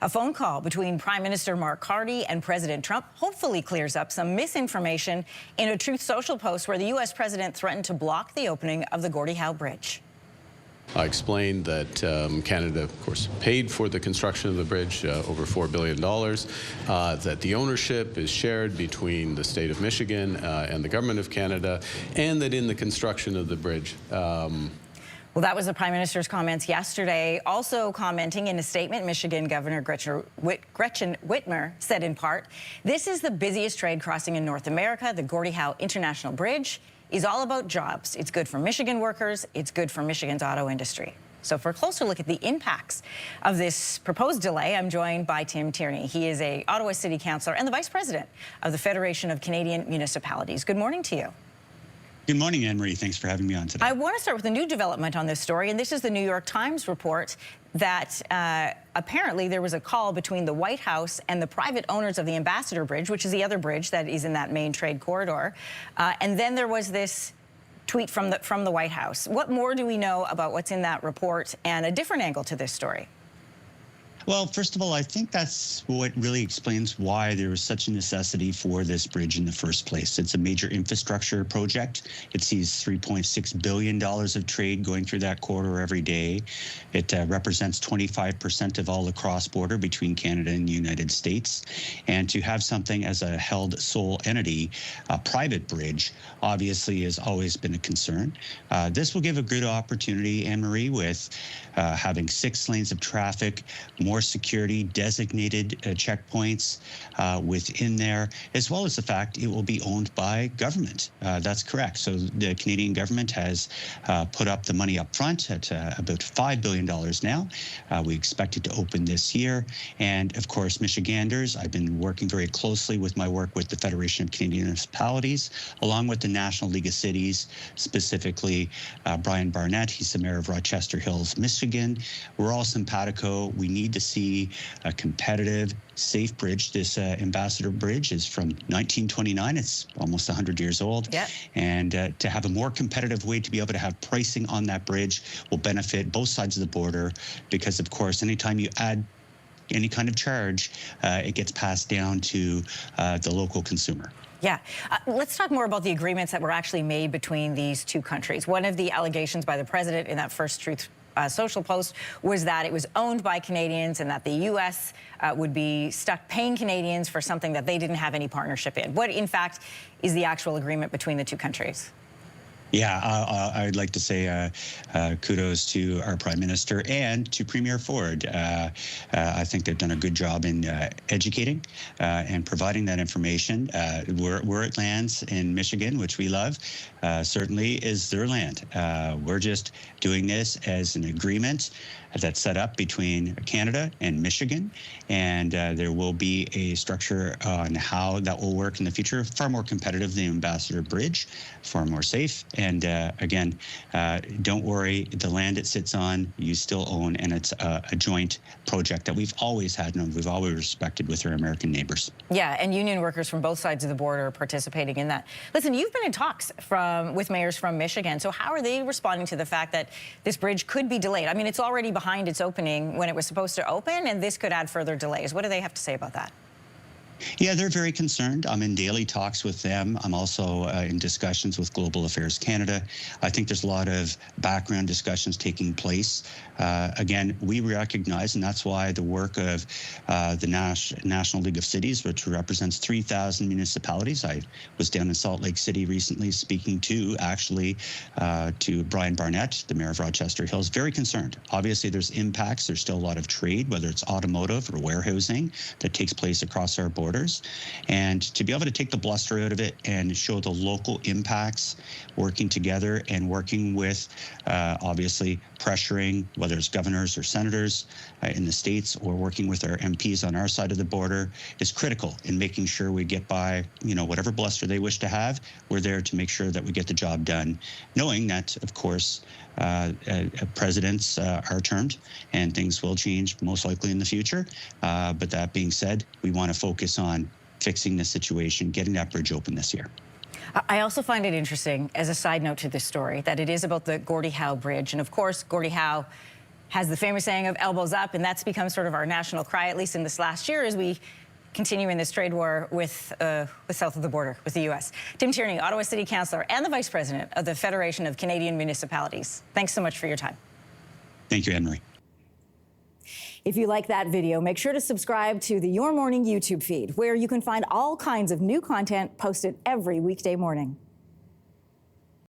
A phone call between Prime Minister Mark Carney and President Trump hopefully clears up some misinformation in a Truth Social post where the U.S. president threatened to block the opening of the Gordie Howe Bridge. I explained that Canada, of course, paid for the construction of the bridge, over $4 billion, that the ownership is shared between the state of Michigan and the government of Canada, and that in the construction of the bridge, well, that was the Prime Minister's comments yesterday. Also commenting in a statement, Michigan Governor Gretchen Whitmer said in part, "This is the busiest trade crossing in North America. The Gordie Howe International Bridge is all about jobs. It's good for Michigan workers. It's good for Michigan's auto industry." So for a closer look at the impacts of this proposed delay, I'm joined by Tim Tierney. He is an Ottawa City Councillor and the Vice President of the Federation of Canadian Municipalities. Good morning to you. Good morning, Anne-Marie. Thanks for having me on today. I want to start with a new development on this story, and this is the New York Times report that apparently there was a call between the White House and the private owners of the Ambassador Bridge, which is the other bridge that is in that main trade corridor, and then there was this tweet from the White House. What more do we know about what's in that report and a different angle to this story? Well, first of all, I think that's what really explains why there was such a necessity for this bridge in the first place. It's a major infrastructure project. It sees $3.6 billion of trade going through that corridor every day. It represents 25% of all the cross-border between Canada and the United States. And to have something as a held sole entity, a private bridge, obviously has always been a concern. This will give a good opportunity, Anne-Marie, with having 6 lanes of traffic, more security, designated checkpoints within there, as well as the fact it will be owned by government. That's correct. So the Canadian government has put up the money up front at about $5 billion now. We expect it to open this year. And of course, Michiganders, I've been working very closely with my work with the Federation of Canadian Municipalities, along with the National League of Cities, specifically Brian Barnett. He's the mayor of Rochester Hills, Michigan. We're all simpatico. We need to see a competitive, safe bridge. This Ambassador Bridge is from 1929. It's almost 100 years old. Yeah. And to have a more competitive way to be able to have pricing on that bridge will benefit both sides of the border, because, of course, anytime you add any kind of charge, it gets passed down to the local consumer. Yeah. Let's talk more about the agreements that were actually made between these two countries. One of the allegations by the president in that first Truth Social post was that it was owned by Canadians and that the U.S. Would be stuck paying Canadians for something that they didn't have any partnership in. What, in fact, is the actual agreement between the two countries? Yeah, I'd like to say kudos to our Prime Minister and to Premier Ford. I think they've done a good job in educating and providing that information. Where it lands in Michigan, which we love, certainly is their land. We're just doing this as an agreement that's set up between Canada and Michigan, and there will be a structure on how that will work in the future. Far more competitive than the Ambassador Bridge, far more safe. And again, don't worry, the land it sits on, you still own, and it's a joint project that we've always had and we've always respected with our American neighbors. Yeah, and union workers from both sides of the border are participating in that. Listen, you've been in talks with mayors from Michigan, so how are they responding to the fact that this bridge could be delayed? I mean, it's already behind its opening when it was supposed to open, and this could add further delays. What do they have to say about that? Yeah, they're very concerned. I'm in daily talks with them. I'm also in discussions with Global Affairs Canada. I think there's a lot of background discussions taking place. Again, we recognize, and that's why the work of the National League of Cities, which represents 3,000 municipalities. I was down in Salt Lake City recently speaking to Brian Barnett, the mayor of Rochester Hills, very concerned. Obviously, there's impacts. There's still a lot of trade, whether it's automotive or warehousing, that takes place across our borders. And to be able to take the bluster out of it and show the local impacts, working together and working with, obviously, pressuring, whether it's governors or senators in the states, or working with our MPs on our side of the border, is critical in making sure we get by, whatever bluster they wish to have. We're there to make sure that we get the job done, knowing that, of course, presidents are termed and things will change most likely in the future. But that being said, we want to focus on fixing the situation, getting that bridge open this year. I also find it interesting, as a side note to this story, that it is about the Gordie Howe Bridge. And of course, Gordie Howe has the famous saying of elbows up, and that's become sort of our national cry, at least in this last year, as we continue in this trade war with south of the border, with the U.S. Tim Tierney, Ottawa City Councillor and the Vice President of the Federation of Canadian Municipalities. Thanks so much for your time. Thank you, Anne-Marie. If you like that video, make sure to subscribe to the Your Morning YouTube feed, where you can find all kinds of new content posted every weekday morning.